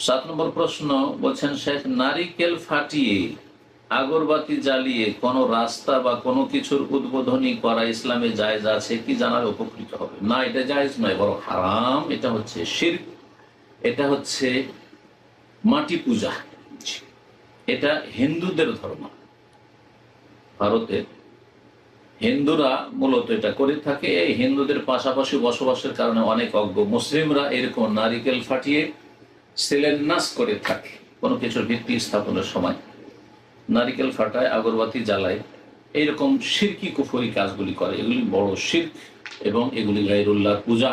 7 নম্বর প্রশ্ন বলছেন, শেখ, নারিকেল ফাটিয়ে আগরবাতি জ্বালিয়ে কোন রাস্তা বা কোনো কিছুর উদ্বোধনী করা ইসলামে জায়েজ আছে কি? জানার উপকৃত হবে। না, এটা জায়েজ নয়, বরং হারাম। এটা হচ্ছে শিরক, এটা হচ্ছে মাটি পূজা। এটা হিন্দুদের ধর্ম। ভারতের হিন্দুরা মূলত এটা করে থাকে। এই হিন্দুদের পাশাপাশি বসবাসের কারণে অনেক অজ্ঞ মুসলিমরা এরকম নারিকেল ফাটিয়ে শিলান্যাস করে থাকে। কোনো কিছুর ভিত্তি স্থাপনের সময় নারিকেল ফাটায়, আগরবাতি জ্বালায়, এইরকম শিরকি কুফরি কাজগুলি করে। এগুলি বড় শিরক এবং এগুলি গায়রুল্লাহর পূজা,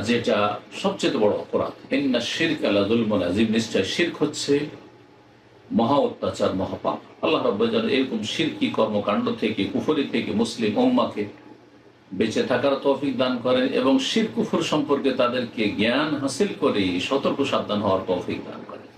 যেটা সবচেয়ে বড় অপরাধ। ইন্না শিরক লা যুলমুন আযীম, নিশ্চয় শিরক হচ্ছে মহা অত্যাচার, মহাপাপ। আল্লাহ রাব্বুল আলামিন এরকম শিরকি কর্মকাণ্ড থেকে, কুফরি থেকে মুসলিম উম্মাহকে বেঁচে থাকার তৌফিক দান করেন এবং শিরক কুফর সম্পর্কে তাদেরকে জ্ঞান হাসিল করে সতর্ক সাবধান হওয়ার তৌফিক দান করেন।